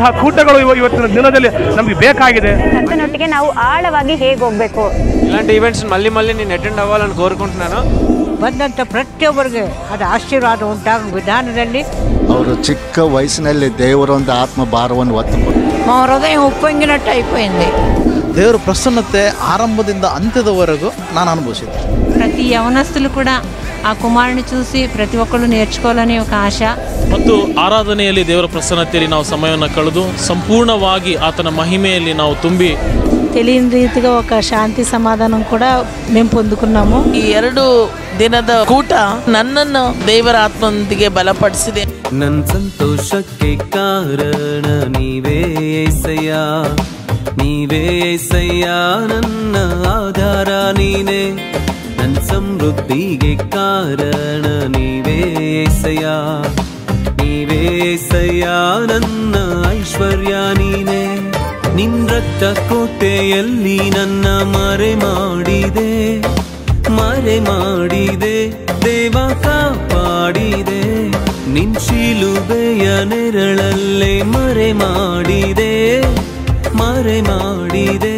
ಇಂತಹ ಕೂಟಗಳು ಇವತ್ತಿನ ದಿನದಲ್ಲಿ ನಮಗೆ ಬೇಕಾಗಿದೆ. ಕರ್ತನೊಟ್ಟಿಗೆ ನಾವು ಆಳವಾಗಿ ಹೇಗೆ ಹೋಗ್ಬೇಕು, ಇಲಾಂಟಿ ಈವೆಂಟ್ಸ್ ಮళ్ళీ నేను ಅಟೆಂಡ್ అవ్వాలని కోరుకుంటున్నాను. ಬಂದಂಥ ಪ್ರತಿಯೊಬ್ಬರಿಗೆ ಅದು ಆಶೀರ್ವಾದ ಉಂಟಾಗುವ ವಿಧಾನದಲ್ಲಿ ಅವರು ಚಿಕ್ಕ ವಯಸ್ಸಿನಲ್ಲಿ ದೇವರೊಂದು ಆತ್ಮ ಭಾರವನ್ನು ಹೊತ್ತುಕೊಂಡು మా హృదయం ఉప్పొంగినట్టు అయిపోయింది. ದೇವರ ಪ್ರಸನ್ನತೆ ಆರಂಭದಿಂದ ಅಂತ್ಯದವರೆಗೂ ನಾನು ಅನುಭವಿಸಿದ್ದೆ. ప్రతి యవనస్తులు కూడా ఆ కుమారుని చూసి ప్రతి ఒక్కళ్ళు నేర్చుకోవాలని ఒక ఆశ. ಮತ್ತು ಆರಾಧನೆಯಲ್ಲಿ ದೇವರ ಪ್ರಸನ್ನತೆಯಲ್ಲಿ ನಾವು ಸಮಯವನ್ನು ಕಳೆದು ಸಂಪೂರ್ಣವಾಗಿ ಆತನ ಮಹಿಮೆಯಲ್ಲಿ ನಾವು ತುಂಬಿ తెలియని రీతిగా ఒక శాంతి సమాధానం కూడా మేము పొందుకున్నాము. ಈ 2 ದಿನದ ಕೂಟ ನನ್ನನ್ನು ದೇವರ ಆತ್ಮದೊಂದಿಗೆ ಬಲಪಡಿಸಿದೆ. ನನ್ನ ಸಂತೋಷಕ್ಕೆ ಕಾರಣ ನೀವೇ యేసయ్య, ನೀವೇ యేసయ్య, ನನ್ನ ಆಧಾರ ನೀನೇ. ನನ್ನ ಸಮೃದ್ಧಿಗೆ ಕಾರಣ ನೀವೇ యేసయ్య, ನೀವೇ యేసయ్య, ನನ್ನ ಐಶ್ವರ್ಯ ನೀನೇ. ನಿನ್ ರಕ್ತ ಕೋಟೆಯಲ್ಲಿ ನನ್ನ ಮರೆ ಮಾಡಿದೆ, ಮರೆ ಮಾಡಿದೆ ದೇವ ಕಾಪಾಡಿದೆ. ನಿನ್ ಶಿಲುಬೆಯ ನೆರಳಲ್ಲೇ ಮರೆ ಮಾಡಿದೆ, ಮರೆ ಮಾಡಿದೆ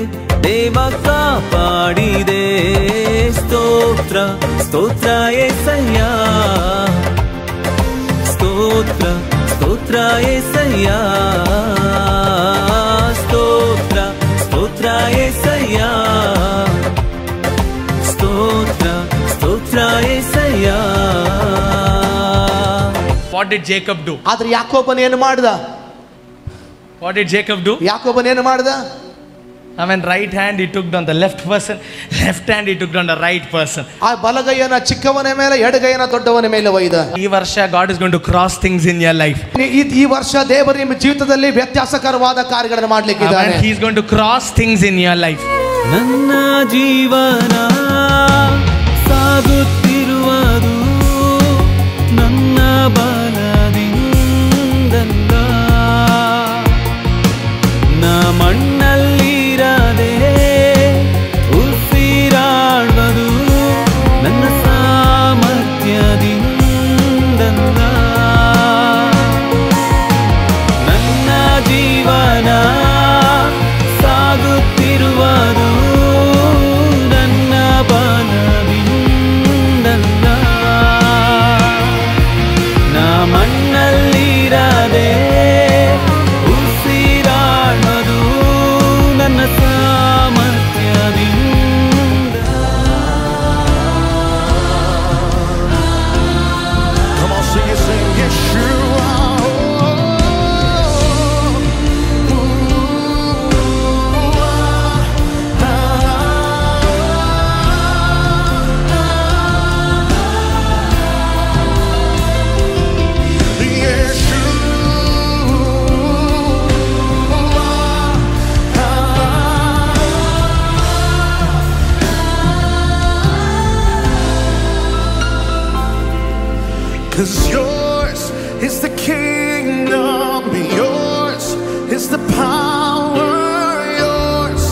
ದೇವ ಕಾಪಾಡಿದೆ. ಸ್ತೋತ್ರ ಸ್ತೋತ್ರ యేసయ్య, ಸ್ತೋತ್ರ ಸ್ತೋತ್ರ యేసయ్య, ಸ್ತೋತ್ರ ಸ್ತೋತ್ರ యేసయ్య, ಸ್ತೋತ್ರ ಸ್ತೋತ್ರ యేసయ్య. What did Jacob do? ಆದ್ರೆ ಯಾಕೋಬನ ಏನು ಮಾಡ್ದ? What did Jacob do? ಯಾಕೋಬನ ಏನು ಮಾಡ್ದ? I mean, right hand he took down the left person, left hand he took down the right person. ಆ ಬಲಗೈಯನ್ನ ಚಿಕ್ಕವನ ಮೇಲೆ ಎಡಗೈಯನ್ನ ದೊಡ್ಡವನ ಮೇಲೆ ಒಯ್ದ. ಈ ವರ್ಷ God is going to cross things in your life. ಈ ವರ್ಷ ದೇವರು ನಿಮ್ಮ ಜೀವಿತದಲ್ಲಿ ವ್ಯತ್ಯಾಸಕರವಾದ ಕಾರ್ಯಗಳನ್ನು ಮಾಡಲಿಕ್ಕಿದ್ದಾನೆ. He is going to cross things in your life. ನನ್ನ ಜೀವನ ಸಾಗುತ್ತಿರುವುದು ನನ್ನ ಬಲದಿಂದಲ್ಲ, ನಾ ಮಣ್ಣಲ್ಲಿರದೆ ಉಸಿರಾಡುವುದು ನನ್ನ ಸಾಮರ್ಥ್ಯದಿಂದಲ್ಲ. ನನ್ನ ಜೀವನ ಸಾಗುತ್ತಿರುವುದು ನನ್ನ ಬಲದಿಂದಲ್ಲ, ನಾ ಮಣ್ಣಲ್ಲಿರದೆ ಉಸಿರಾಡುವುದು ನನ್ನ ಸಾಮರ್ಥ್ಯದಿಂದ. Come on, sing it, sing Yeshua. Cause yours is the kingdom, yours is the power, yours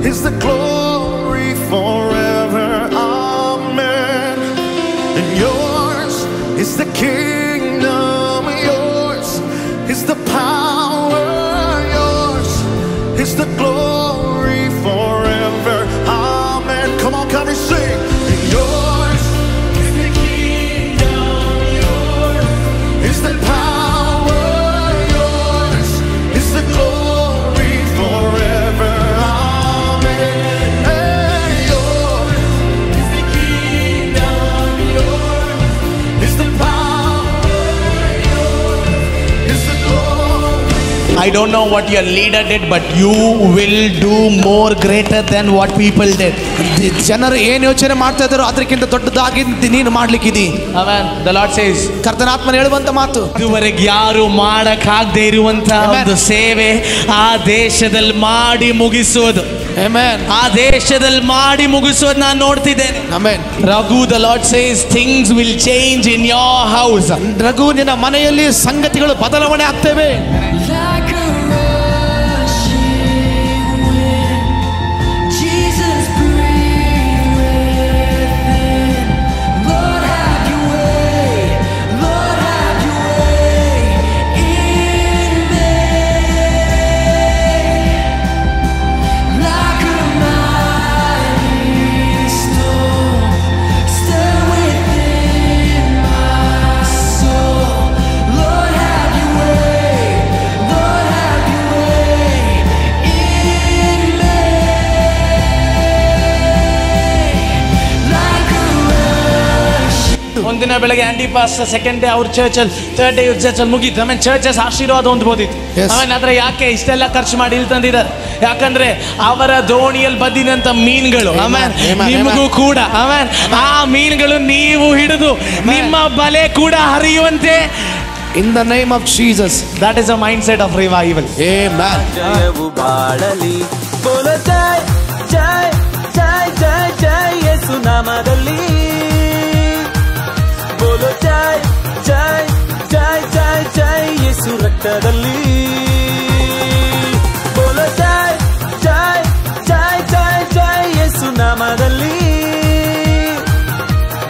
is the glory forever, amen. And yours is the kingdom, yours is the power, yours is the glory forever, amen. Come on, come and sing. Yours is the kingdom, yours is the power, yours is the glory forever, amen. Hey, yours is the kingdom, yours is the power, yours is the glory. I don't know what your leader did, but you will do more greater than what people did. ಜನರು ಏನು ಯೋಚನೆ ಮಾಡ್ತಾ ಇದ್ದಾರೋ ಅದಕ್ಕಿಂತ ದೊಡ್ಡದಾಗಿ ನೀನು ಮಾಡ್ಲಿಕ್ಕಿದಿ. Amen. The Lord says, ಕರ್ತನಾತ್ಮನ ಹೇಳುವಂತ ಮಾತು, ಇದುವರೆಗೆ ಯಾರು ಮಾಡಕ್ಕಾಗದೇ ಇರುವಂತ ಒಂದು ಸೇವೆ ಆ ದೇಶದಲ್ಲಿ ಮಾಡಿ ಮುಗಿಸುವುದು. Amen. ಆ ದೇಶದಲ್ಲಿ ಮಾಡಿ ಮುಗಿಸೋದು ನಾನು ನೋಡ್ತಿದ್ದೇನೆ. Amen. Raghu, the Lord says things will change in your house. Raghu, ನಿನ್ನ ಮನೆಯಲ್ಲಿ ಸಂಗತಿಗಳು ಬದಲಾವಣೆ ಆಗ್ತವೆ. ದಿನ ಬೆಳಗ್ಗೆ ಆಂಟಿ ಪಾಸ್ಟರ್, ಸೆಕೆಂಡ್ ಡೇ ಅವ್ರ ಚರ್ಚಲ್ಲಿ, ಥರ್ಡ್ ಡೇ ಇವ್ರ ಚರ್ಚಲ್ಲಿ ಮುಗೀತು. ಆಮೇಲೆ ಚರ್ಚಸ್ ಆಶೀರ್ವಾದ ಹೊಂದ್ಬೋದಿತ್ತು. ಆಮೇಲೆ ಆದ್ರೆ ಯಾಕೆ ಇಷ್ಟೆಲ್ಲ ಖರ್ಚು ಮಾಡಿ ಇಲ್ಲಿ ತಂದಿದ್ದಾರೆ? ಯಾಕಂದ್ರೆ ಅವರ ದೋಣಿಯಲ್ಲಿ ಬದ್ದಿನಂತ ಮೀನುಗಳು ಆಮೇಲೆ ನಿಮಗೂ ಕೂಡ ಆಮೇಲೆ ಆ ಮೀನುಗಳು ನೀವು ಹಿಡಿದು ನಿಮ್ಮ ಬಲೆ ಕೂಡ ಹರಿಯುವಂತೆ in the name of Jesus. That is a mindset of revival. Amen. ಜಯವು ಬಾಳಲಿ, ಬೋಲೋ ಜೈ ಜೈ ಜೈ ಜೈ ಜೈ ಯೇಸು ನಾಮದಲ್ಲಿ, ಬೋಲೋ ಜೈ ಜೈ ಜೈ ಜೈ ಜೈ ಯೇಸು ರಕ್ತದಲ್ಲಿ, ಬೋಲೋ ಜೈ ಜೈ ಜೈ ಜೈ ಜೈ ಯೇಸು ನಾಮದಲ್ಲಿ,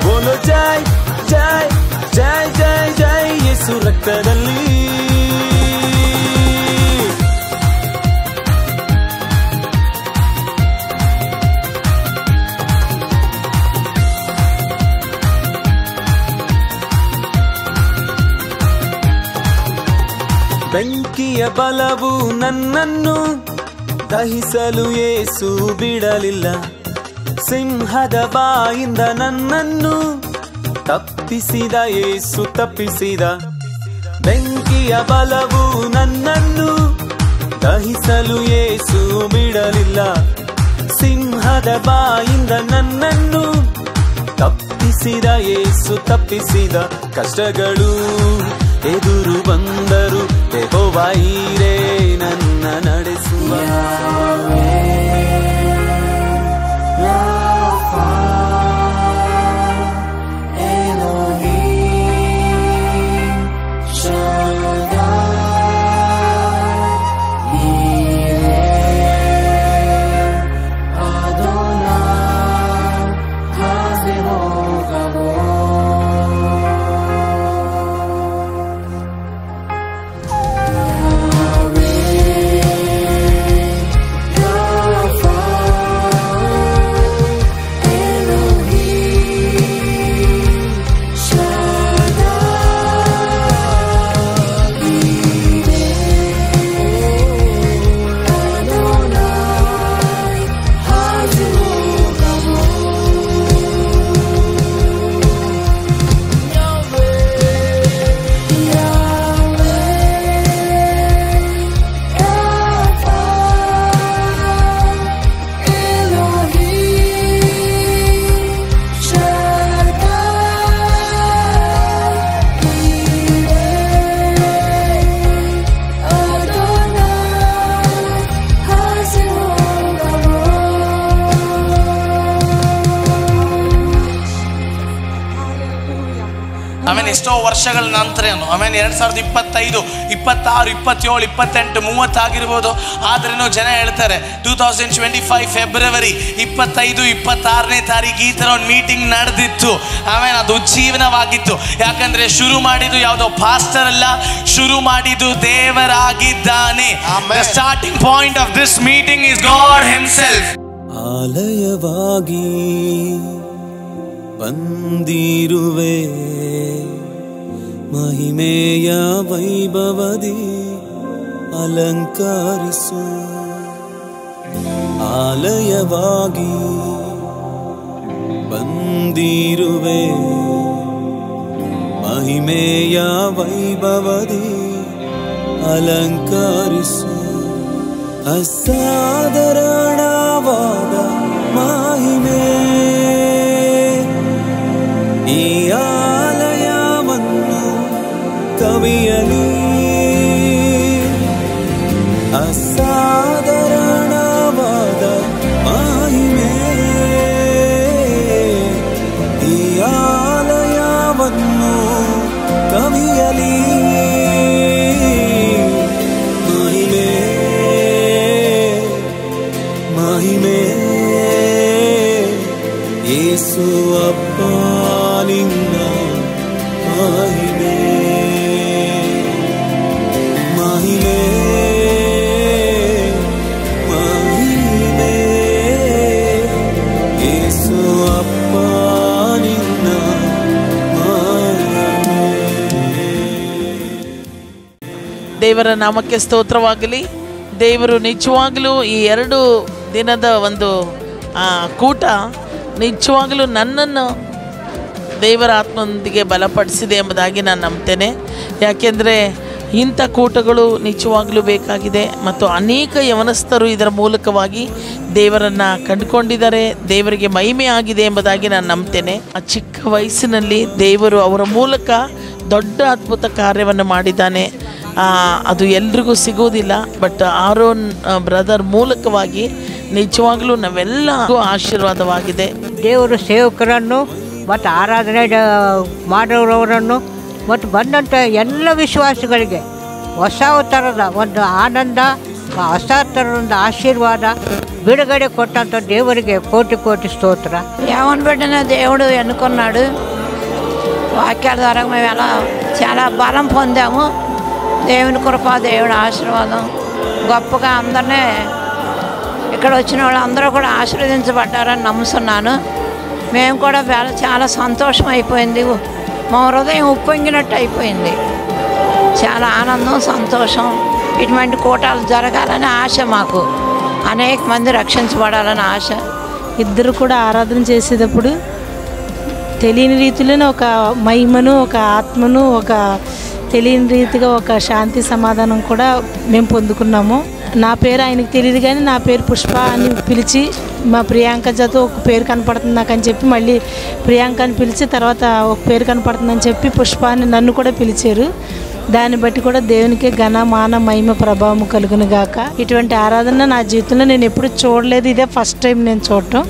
ಬೋಲೋ ಜೈ ಜೈ ಜೈ ಜೈ ಜೈ ಯೇಸು ರಕ್ತದಲ್ಲಿ. ಬೆಂಕಿಯ ಬಲವು ನನ್ನನ್ನು ದಹಿಸಲು ಯೇಸು ಬಿಡಲಿಲ್ಲ, ಸಿಂಹದ ಬಾಯಿಂದ ನನ್ನನ್ನು ತಪ್ಪಿಸಿದ ಯೇಸು ತಪ್ಪಿಸಿದ. ಬೆಂಕಿಯ ಬಲವು ನನ್ನನ್ನು ದಹಿಸಲು ಯೇಸು ಬಿಡಲಿಲ್ಲ, ಸಿಂಹದ ಬಾಯಿಂದ ನನ್ನನ್ನು ತಪ್ಪಿಸಿದ ಯೇಸು ತಪ್ಪಿಸಿದ. ಕಷ್ಟಗಳು ಎದುರು ಬಂದರು ಯೆಹೋವನೇ ನನ್ನ ನಡೆಸುವ. ಆಮೇಲೆ ಎಷ್ಟೋ ವರ್ಷಗಳ ನಂತರ ಆಮೇಲೆ 2025, 26, 27, 28, 30 ಆಗಿರ್ಬೋದು. ಆದ್ರೂ ಜನ ಹೇಳ್ತಾರೆ 2025 ಫೆಬ್ರವರಿ 25, 26ನೇ ತಾರೀಕು ಈ ಥರ ಒಂದು ಮೀಟಿಂಗ್ ನಡೆದಿತ್ತು. ಆಮೇಲೆ ಅದು ಉಜ್ಜೀವನವಾಗಿತ್ತು. ಯಾಕಂದ್ರೆ ಶುರು ಮಾಡಿದ್ದು ಯಾವುದೋ ಪಾಸ್ಟರ್ ಅಲ್ಲ, ಶುರು ಮಾಡಿದ್ದು ದೇವರಾಗಿದ್ದಾನೆ. The starting point of this meeting is God himself. ಆಲಯವಾಗಿ ಬಂದಿರುವೆ, ಮಹಿಮೆಯ ವೈಭವದಿ ಅಲಂಕರಿಸು. ಆಲಯವಾಗಿ ಬಂದಿರುವೆ, ಮಹಿಮೆಯ ವೈಭವದಿ ಅಲಂಕರಿಸು. ಅಸಾಧಾರಣವಾದ ಮಹಿಮೆ ಈ ಆಲಯವನ್ನು ಕವಿಯಲಿ. ಅಸಾಧಾರಣವಾದ ಮಹಿಮೆ ಈ ಆಲಯವನ್ನು ಕವಿಯಲಿ. ಮಹಿಮೆ ಮಹಿಮೆ ಯೇಸು ಅಪ್ಪ ನಿನ್ನ ಮಹಿಮೆ ಮಹಿಮೆ ಮಹಿಮೆ ಯೇಸು ಅಪ್ಪ ನಿನ್ನ ಮಹಿಮೆ. ದೇವರ ನಾಮಕ್ಕೆ ಸ್ತೋತ್ರವಾಗಲಿ. ದೇವರು ನಿಜವಾಗಲೂ ಈ 2 ದಿನದ ಒಂದು ಕೂಟ ನಿಜವಾಗಲೂ ನನ್ನನ್ನು ದೇವರ ಆತ್ಮನೊಂದಿಗೆ ಬಲಪಡಿಸಿದೆ ಎಂಬುದಾಗಿ ನಾನು ನಂಬ್ತೇನೆ. ಯಾಕೆಂದರೆ ಇಂಥ ಕೂಟಗಳು ನಿಜವಾಗಲೂ ಬೇಕಾಗಿದೆ ಮತ್ತು ಅನೇಕ ಯವನಸ್ಥರು ಇದರ ಮೂಲಕವಾಗಿ ದೇವರನ್ನು ಕಂಡುಕೊಂಡಿದ್ದಾರೆ, ದೇವರಿಗೆ ಮಹಿಮೆ ಆಗಿದೆ ಎಂಬುದಾಗಿ ನಾನು ನಂಬ್ತೇನೆ. ಆ ಚಿಕ್ಕ ವಯಸ್ಸಿನಲ್ಲಿ ದೇವರು ಅವರ ಮೂಲಕ ದೊಡ್ಡ ಅದ್ಭುತ ಕಾರ್ಯವನ್ನು ಮಾಡಿದ್ದಾನೆ. ಅದು ಎಲ್ರಿಗೂ ಸಿಗೋದಿಲ್ಲ. ಬಟ್ ಆರೋನ್ ಬ್ರದರ್ ಮೂಲಕವಾಗಿ ನಿಜವಾಗ್ಲೂ ನಾವೆಲ್ಲರಿಗೂ ಆಶೀರ್ವಾದವಾಗಿದೆ. ದೇವರು ಸೇವಕರನ್ನು ಮತ್ತು ಆರಾಧನೆ ಮಾಡೋರವರನ್ನು ಮತ್ತು ಬಂದಂಥ ಎಲ್ಲ ವಿಶ್ವಾಸಿಗಳಿಗೆ ಹೊಸ ಥರದ ಒಂದು ಆನಂದ, ಹೊಸ ಥರದ ಆಶೀರ್ವಾದ, బిడుగడి కొట్టంత దేవుడికి కోటి కోటి స్తోత్ర. యవన బిడ్డన దేవుడు ఎన్నుకున్నాడు. వాక్యాల ద్వారా మేము ఎలా చాలా బలం పొందాము. దేవుని కృప, దేవుడి ఆశీర్వాదం గొప్పగా అందరినీ ఇక్కడ వచ్చిన వాళ్ళు అందరూ కూడా ఆశీర్వదించబడ్డారని నమ్ముతున్నాను. మేము కూడా చాలా సంతోషం అయిపోయింది. మా హృదయం ఉప్పొంగినట్టు అయిపోయింది. చాలా ఆనందం, సంతోషం. ఇటువంటి కూటాలు జరగాలని ఆశ మాకు. అనేక మంది రక్షించబడాలని ఆశ. ఇద్దరు కూడా ఆరాధన చేసేటప్పుడు తెలియని రీతిలోనే ఒక మహిమను, ఒక ఆత్మను, ఒక తెలియని రీతిగా ఒక శాంతి సమాధానం కూడా మేము పొందుకున్నాము. నా పేరు ఆయనకు తెలియదు కానీ నా పేరు పుష్ప అని పిలిచి, మా ప్రియాంక జత ఒక పేరు కనపడుతుంది నాకు అని చెప్పి మళ్ళీ ప్రియాంక అని పిలిచి తర్వాత ఒక పేరు కనపడుతుందని చెప్పి పుష్ప అని నన్ను కూడా పిలిచారు. దాన్ని బట్టి కూడా దేవునికి ఘన, మాన, మహిమ, ప్రభావం కలుగును గాక. ఇటువంటి ఆరాధన నా జీవితంలో నేను ఎప్పుడు చూడలేదు. ఇదే ఫస్ట్ టైం నేను చూడటం.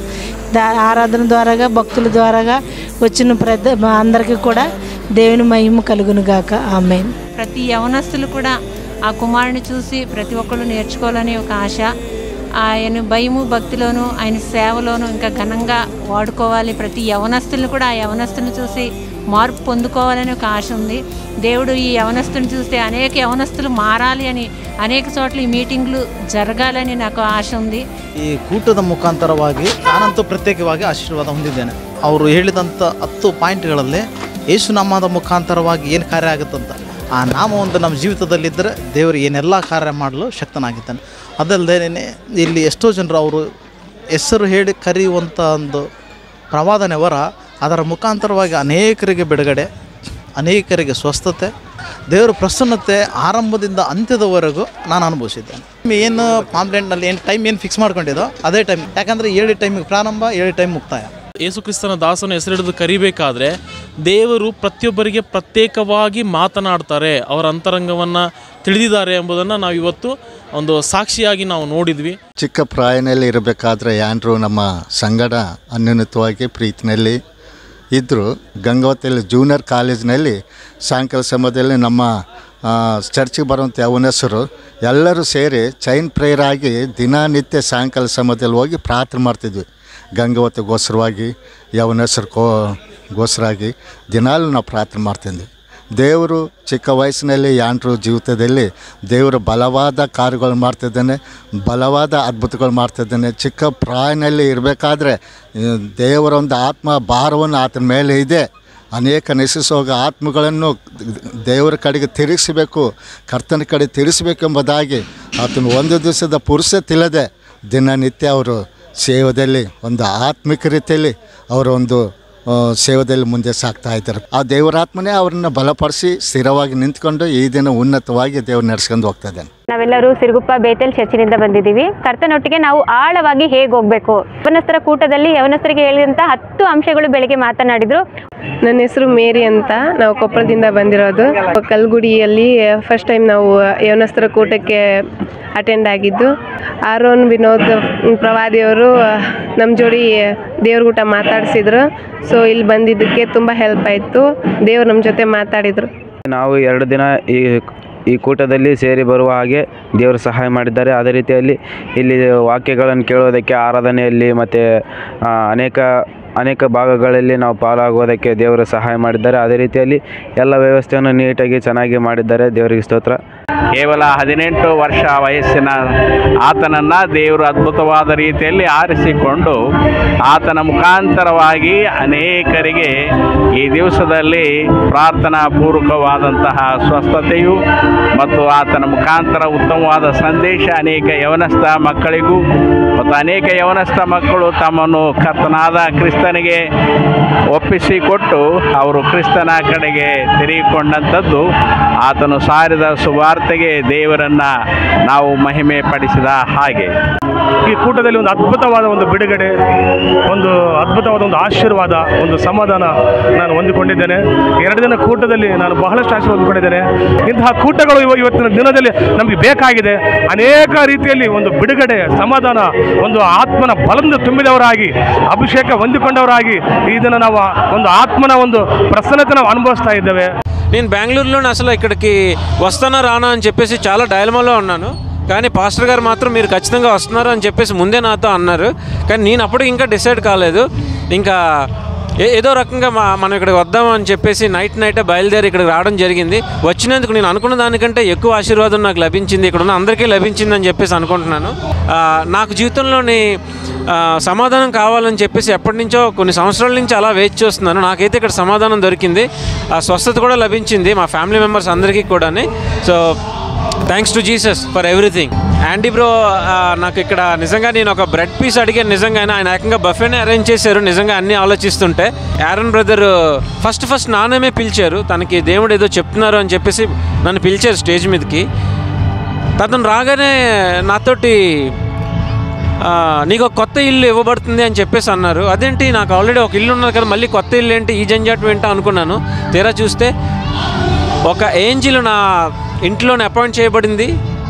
ఆరాధన ద్వారాగా, భక్తుల ద్వారాగా వచ్చిన అందరికీ కూడా దేవుని మహిమ కలుగును గాక. ఆమేన్. ప్రతి యవనస్తులు కూడా ఆ కుమారుని చూసి ప్రతి ఒక్కళ్ళు నేర్చుకోవాలని ఒక ఆశ. ఆయన భయము, భక్తిలోను, ఆయన సేవలోను ఇంకా ఘనంగా వాడుకోవాలి. ప్రతి యవనస్తులను కూడా ఆ యవనస్తుని చూసి మార్పు పొందుకోవాలని ఒక ఆశ ఉంది. దేవుడు ఈ యవనస్తుని చూస్తే అనేక యవనస్తులు మారాలి అని, అనేక చోట్ల ఈ మీಟಿಂಗ್లు ಜರಗಾలని నాకు ಆಶೆ ఉంది. ಈ ಕೂಟದ ಮುಖಾಂತರವಾಗಿ ನಾನಂತೂ ಪ್ರತ್ಯೇಕವಾಗಿ ಆಶೀರ್ವಾದ ಹೊಂದಿದ್ದೇನೆ. ಅವರು ಹೇಳಿದಂಥ 10 ಪಾಯಿಂಟ್ಗಳಲ್ಲಿ ಯೇಸು ನಾಮದ ಮುಖಾಂತರವಾಗಿ ಏನು ಕಾರ್ಯ ಆಗುತ್ತಂತ ಆ ನಾಮ ಒಂದು ನಮ್ಮ ಜೀವಿತದಲ್ಲಿದ್ದರೆ ದೇವರು ಏನೆಲ್ಲ ಕಾರ್ಯ ಮಾಡಲು ಶಕ್ತನಾಗಿದ್ದಾನೆ. ಅದಲ್ಲದೆ ಇಲ್ಲಿ ಎಷ್ಟೋ ಜನರು ಅವರು ಹೆಸರು ಹೇಳಿ ಕರೆಯುವಂಥ ಒಂದು ಪ್ರವಾದನೆ ವರ, ಅದರ ಮುಖಾಂತರವಾಗಿ ಅನೇಕರಿಗೆ ಬಿಡುಗಡೆ, ಅನೇಕರಿಗೆ ಸ್ವಸ್ಥತೆ, ದೇವರ ಪ್ರಸನ್ನತೆ ಆರಂಭದಿಂದ ಅಂತ್ಯದವರೆಗೂ ನಾನು ಅನುಭವಿಸಿದ್ದೇನೆ. ಏನು ಪಾಂಪ್ಲೆಂಟ್ನಲ್ಲಿ ಏನು ಟೈಮ್ ಏನು ಫಿಕ್ಸ್ ಮಾಡ್ಕೊಂಡಿದ್ದೋ ಅದೇ ಟೈಮ್. ಯಾಕಂದರೆ 7 ಟೈಮಿಗೆ ಪ್ರಾರಂಭ, 7 ಟೈಮ್ ಮುಕ್ತಾಯ. ಯೇಸು ಕ್ರಿಸ್ತನ ದಾಸನ ಹೆಸರಿಡಿದು ಕರಿಬೇಕಾದ್ರೆ ದೇವರು ಪ್ರತಿಯೊಬ್ಬರಿಗೆ ಪ್ರತ್ಯೇಕವಾಗಿ ಮಾತನಾಡ್ತಾರೆ, ಅವರ ಅಂತರಂಗವನ್ನು ತಿಳಿದಿದ್ದಾರೆ ಎಂಬುದನ್ನು ನಾವು ಇವತ್ತು ಒಂದು ಸಾಕ್ಷಿಯಾಗಿ ನಾವು ನೋಡಿದ್ವಿ. ಚಿಕ್ಕ ಪ್ರಾಯದಲ್ಲಿ ಇರಬೇಕಾದ್ರೆ ಆ್ಯಂಡ್ರೂ ನಮ್ಮ ಸಂಗಡ ಅನ್ಯೋನ್ಯತವಾಗಿ ಪ್ರೀತಿನಲ್ಲಿ ಇದ್ದರು. ಗಂಗಾವತಿಯಲ್ಲಿ ಜೂನಿಯರ್ ಕಾಲೇಜಿನಲ್ಲಿ ಸಾಯಂಕಾಲ ಸಮಯದಲ್ಲಿ ನಮ್ಮ ಚರ್ಚಿಗೆ ಬರುವಂಥ ಯವನಸ್ಥರು ಎಲ್ಲರೂ ಸೇರಿ ಚೈನ್ ಪ್ರೇಯರ್ ಆಗಿ ದಿನನಿತ್ಯ ಸಾಯಂಕಾಲ ಸಮಯದಲ್ಲಿ ಹೋಗಿ ಪ್ರಾರ್ಥನೆ ಮಾಡ್ತಿದ್ವಿ. ಗಂಗಾವತಿಗೋಸ್ಕರವಾಗಿ, ಯವನಸ್ಥರಿಗೋಸ್ಕರಾಗಿ ದಿನಾಲೂ ನಾವು ಪ್ರಾರ್ಥನೆ ಮಾಡ್ತಿದ್ವಿ. ದೇವರು ಚಿಕ್ಕ ವಯಸ್ಸಿನಲ್ಲಿ ಆ್ಯಂಡ್ರೂ ಜೀವಿತದಲ್ಲಿ ದೇವರು ಬಲವಾದ ಕಾರ್ಯಗಳು ಮಾಡ್ತಿದ್ದಾನೆ, ಬಲವಾದ ಅದ್ಭುತಗಳು ಮಾಡ್ತಿದ್ದಾನೆ. ಚಿಕ್ಕ ಪ್ರಾಯದಲ್ಲಿ ಇರಬೇಕಾದ್ರೆ ದೇವರ ಒಂದು ಆತ್ಮ ಭಾರವನ್ನು ಆತನ ಮೇಲೆ ಇದೆ. ಅನೇಕ ನಶಿಸೋಗ ಆತ್ಮಗಳನ್ನು ದೇವರ ಕಡೆಗೆ ತಿರುಗಿಸಬೇಕು, ಕರ್ತನ ಕಡೆ ತಿರುಗಿಸಬೇಕೆಂಬುದಾಗಿ ಆತನ ಒಂದು ದಿವಸದ ಪುರುಷತಿಲ್ಲದೆ ದಿನನಿತ್ಯ ಅವರು ಸೇವದಲ್ಲಿ ಒಂದು ಆತ್ಮಿಕ ರೀತಿಯಲ್ಲಿ ಅವರು ಒಂದು ಸೇವದಲ್ಲಿ ಮುಂದೆ ಸಾಗ್ತಾ ಇದ್ದಾರೆ. ಆ ದೇವರಾತ್ಮನೇ ಅವರನ್ನ ಬಲಪಡಿಸಿ ಸ್ಥಿರವಾಗಿ ನಿಂತ್ಕೊಂಡು ಈ ದಿನ ಉನ್ನತವಾಗಿ ದೇವರು ನಡೆಸ್ಕೊಂಡು ಹೋಗ್ತಾ ಇದ್ದಾನೆ. ನಾವೆಲ್ಲರೂ ಸಿರುಗುಪ್ಪ ಬೇತೇಲ್ ಚರ್ಚಿನಿಂದ ಬಂದಿದ್ದೀವಿ. ಕರ್ತನೊಟ್ಟಿಗೆ ನಾವು ಆಳವಾಗಿ ಹೇಗೆ ಹೋಗಬೇಕು, ಯವನಸ್ಥರ ಕೂಟದಲ್ಲಿ ಯವನಸ್ಥರಿಗೆ ಹೇಳಿದಂಥ 10 ಅಂಶಗಳು ಬೆಳಿಗ್ಗೆ ಮಾತನಾಡಿದ್ರು. ನನ್ನ ಹೆಸರು ಮೇರಿ ಅಂತ, ನಾವು ಕೊಪ್ಪಳದಿಂದ ಬಂದಿರೋದು. ಕಲ್ಗುಡಿಯಲ್ಲಿ ಫಸ್ಟ್ ಟೈಮ್ ನಾವು ಯವನಸ್ಥರ ಕೂಟಕ್ಕೆ ಅಟೆಂಡ್ ಆಗಿದ್ದು. ಆರೋನ್ ವಿನೋದ್ ಪ್ರವಾದಿಯವರು ನಮ್ಮ ಜೋಡಿ ದೇವ್ರ ಊಟ ಮಾತಾಡಿಸಿದ್ರು. ಸೊ ಇಲ್ಲಿ ಬಂದಿದ್ದಕ್ಕೆ ತುಂಬ ಹೆಲ್ಪ್ ಆಯಿತು. ದೇವ್ರು ನಮ್ಮ ಜೊತೆ ಮಾತಾಡಿದರು. ನಾವು 2 ದಿನ ಈ ಕೂಟದಲ್ಲಿ ಸೇರಿ ಬರುವ ಹಾಗೆ ದೇವರು ಸಹಾಯ ಮಾಡಿದ್ದಾರೆ. ಅದೇ ರೀತಿಯಲ್ಲಿ ಇಲ್ಲಿ ವಾಕ್ಯಗಳನ್ನು ಕೇಳೋದಕ್ಕೆ, ಆರಾಧನೆಯಲ್ಲಿ ಮತ್ತು ಅನೇಕ ಭಾಗಗಳಲ್ಲಿ ನಾವು ಪಾಲಾಗುವುದಕ್ಕೆ ದೇವರು ಸಹಾಯ ಮಾಡಿದ್ದಾರೆ. ಅದೇ ರೀತಿಯಲ್ಲಿ ಎಲ್ಲ ವ್ಯವಸ್ಥೆಯನ್ನು ನೀಟಾಗಿ ಚೆನ್ನಾಗಿ ಮಾಡಿದ್ದಾರೆ. ದೇವರಿಗೆ ಸ್ತೋತ್ರ. ಕೇವಲ 18 ವರ್ಷ ವಯಸ್ಸಿನ ಆತನನ್ನು ದೇವರು ಅದ್ಭುತವಾದ ರೀತಿಯಲ್ಲಿ ಆರಿಸಿಕೊಂಡು ಆತನ ಮುಖಾಂತರವಾಗಿ ಅನೇಕರಿಗೆ ಈ ದಿವಸದಲ್ಲಿ ಪ್ರಾರ್ಥನಾ ಪೂರ್ವಕವಾದಂತಹ ಸ್ವಸ್ಥತೆಯು ಮತ್ತು ಆತನ ಮುಖಾಂತರ ಉತ್ತಮವಾದ ಸಂದೇಶ ಅನೇಕ ಯವನಸ್ಥ ಮಕ್ಕಳಿಗೂ ಮತ್ತು ಅನೇಕ ಯವನಸ್ಥ ಮಕ್ಕಳು ತಮ್ಮನ್ನು ಕರ್ತನಾದ ಕ್ರಿಸ್ತನಿಗೆ ಒಪ್ಪಿಸಿಕೊಟ್ಟು ಅವರು ಕ್ರಿಸ್ತನ ಕಡೆಗೆ ತಿರುಗಿಕೊಂಡಂಥದ್ದು ಆತನು ಸಾರಿದ ಸುವಾರ್ತೆಗೆ ದೇವರನ್ನು ನಾವು ಮಹಿಮೆ ಪಡಿಸಿದ ಹಾಗೆ ಈ ಕೂಟದಲ್ಲಿ ಒಂದು ಅದ್ಭುತವಾದ ಒಂದು ಬಿಡುಗಡೆ, ಒಂದು ಅದ್ಭುತವಾದ ಒಂದು ಆಶೀರ್ವಾದ, ಒಂದು ಸಮಾಧಾನ ನಾನು ಹೊಂದಿಕೊಂಡಿದ್ದೇನೆ. 2 ದಿನ ಕೂಟದಲ್ಲಿ ನಾನು ಬಹಳಷ್ಟು ಆಶೀರ್ವಾದ ಹೊಂದಿಕೊಂಡಿದ್ದೇನೆ. ಇಂತಹ ಕೂಟಗಳು ಇವತ್ತಿನ ದಿನದಲ್ಲಿ ನಮಗೆ ಬೇಕಾಗಿದೆ. ಅನೇಕ ರೀತಿಯಲ್ಲಿ ಒಂದು ಬಿಡುಗಡೆ, ಸಮಾಧಾನ, ಒಂದು ಆತ್ಮನ ಬಲದಿಂದ ತುಂಬಿದವರಾಗಿ, ಅಭಿಷೇಕ ಹೊಂದಿಕೊಂಡವರಾಗಿ ಈ ದಿನ ನಾವು ಒಂದು ఆత్మన ಒಂದು ప్రసన్నత ನಾವು అనుభవిస్తా ఇದ್ದೇವೆ. నేను బెంగళూరులోనే అసలు ఇక్కడికి వస్తానా రానా అని చెప్పేసి చాలా డైలమాలో ఉన్నాను. కానీ పాస్టర్ గారు మాత్రం మీరు ఖచ్చితంగా వస్తున్నారు అని చెప్పేసి ముందే నాతో అన్నారు. కానీ నేను అప్పుడు ఇంకా డిసైడ్ కాలేదు. ఇంకా ఏదో రకంగా మనం ఇక్కడికి వద్దాము అని చెప్పేసి నైటే బయలుదేరి ఇక్కడికి రావడం జరిగింది. వచ్చినందుకు నేను అనుకున్న దానికంటే ఎక్కువ ఆశీర్వాదం నాకు లభించింది, ఇక్కడ ఉన్న అందరికీ లభించింది అని చెప్పేసి అనుకుంటున్నాను. నాకు జీవితంలోని సమాధానం కావాలని చెప్పేసి ఎప్పటి నుంచో కొన్ని సంవత్సరాల నుంచి అలా వేచి చూస్తున్నాను. నాకైతే ఇక్కడ సమాధానం దొరికింది, స్వస్థత కూడా లభించింది మా ఫ్యామిలీ మెంబర్స్ అందరికీ కూడా. So thanks to Jesus for everything. యాండీ bro నాకు ఇక్కడ నిజంగా నేను ఒక బ్రెడ్ పీస్ అడిగాను. నిజంగా ఆయన ఏకంగా బఫేనే అరేంజ్ చేశారు. నిజంగా అన్నీ ఆలోచిస్తుంటే యారన్ బ్రదర్ ఫస్ట్ నాన్నమే పిలిచారు. తనకి దేవుడు ఏదో చెప్తున్నారు అని చెప్పేసి నన్ను పిలిచారు స్టేజ్ మీదకి. తను రాగానే నాతోటి నీకు ఒక కొత్త ఇల్లు ఇవ్వబడుతుంది అని చెప్పేసి అన్నారు. అదేంటి, నాకు ఆల్రెడీ ఒక ఇల్లు ఉన్నది కదా, మళ్ళీ కొత్త ఇల్లు ఏంటి, ఈ జంజాటం ఏంటో అనుకున్నాను. తీరా చూస్తే ఒక ఏంజిల్ నా ఇంట్లోనే అపాయింట్ చేయబడింది.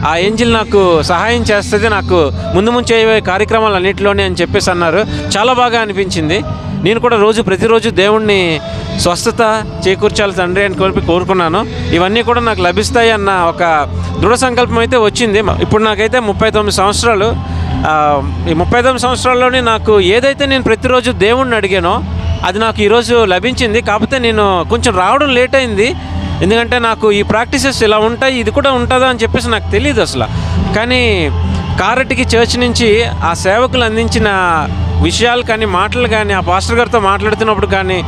ఆ ఏంజిల్ నాకు సహాయం చేస్తుంది, నాకు ముందు చేయబోయే కార్యక్రమాలు అన్నింటిలోనే అని చెప్పేసి అన్నారు. చాలా బాగా అనిపించింది. నేను కూడా ప్రతిరోజు దేవుణ్ణి స్వస్థత చేకూర్చాలి తండ్రి అని కోరుకున్నాను. ఇవన్నీ కూడా నాకు లభిస్తాయి అన్న ఒక దృఢ సంకల్పం అయితే వచ్చింది. ఇప్పుడు నాకైతే 39 సంవత్సరాలు. ఈ 39 సంవత్సరాల్లోనే నాకు ఏదైతే నేను ప్రతిరోజు దేవుణ్ణి అడిగానో అది నాకు ఈరోజు లభించింది. కాకపోతే నేను కొంచెం రావడం లేట్ అయింది. ఎందుకంటే నాకు ఈ ప్రాక్టీసెస్ ఇలా ఉంటాయి, ఇది కూడా ఉంటుందా అని చెప్పేసి నాకు తెలియదు అసలు. కానీ కారటికి చర్చ్ నుంచి ఆ సేవకులు అందించిన విషయాలు కానీ, మాటలు కానీ, ఆ పాస్టర్ గారితో మాట్లాడుతున్నప్పుడు కానీ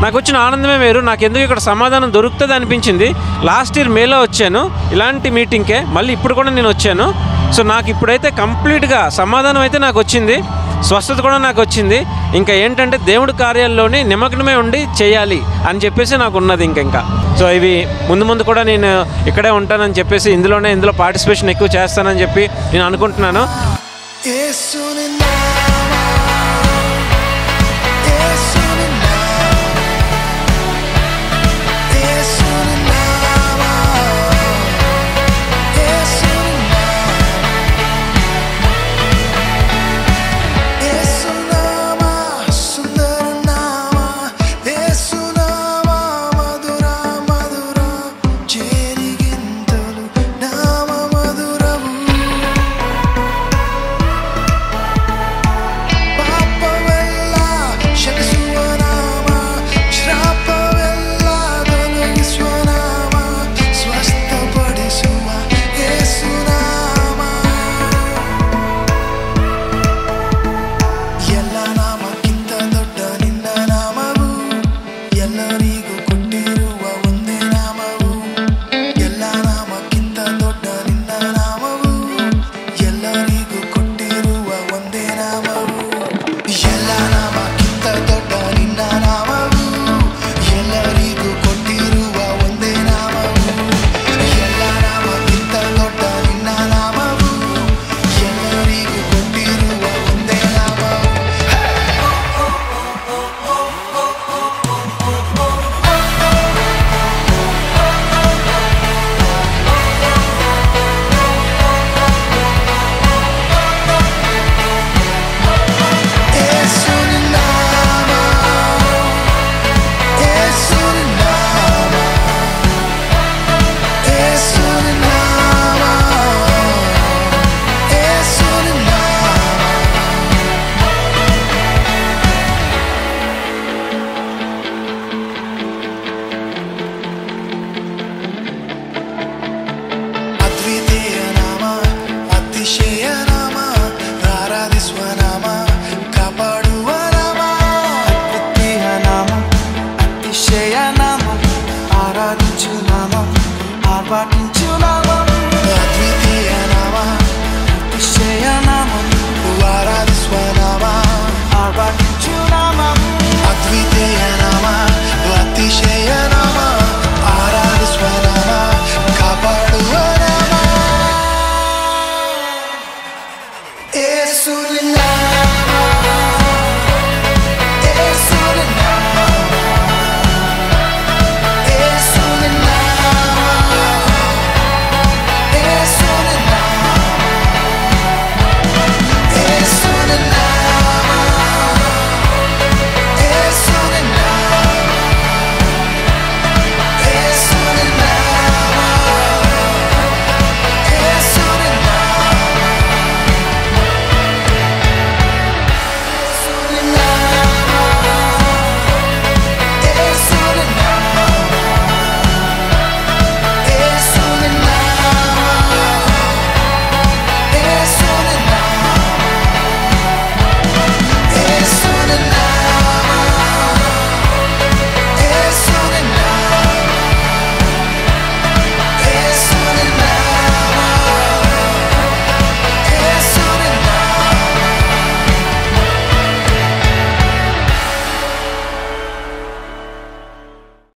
నాకు వచ్చిన ఆనందమే వేరు. నాకు ఎందుకు ఇక్కడ సమాధానం దొరుకుతుంది అనిపించింది. లాస్ట్ ఇయర్ మేలో వచ్చాను ఇలాంటి మీటింగ్కే, మళ్ళీ ఇప్పుడు కూడా నేను వచ్చాను. సో నాకు ఇప్పుడైతే కంప్లీట్గా సమాధానం అయితే నాకు వచ్చింది, స్వస్థత కూడా నాకు వచ్చింది. ఇంకా ఏంటంటే దేవుడి కార్యాల్లోనే నిమగ్నమే ఉండి చేయాలి అని చెప్పేసి నాకు ఉన్నది ఇంకా. సో ఇవి ముందు కూడా నేను ఇక్కడే ఉంటానని చెప్పేసి ఇందులో పార్టిసిపేషన్ ఎక్కువ చేస్తానని చెప్పి నేను అనుకుంటున్నాను. Rasulullah.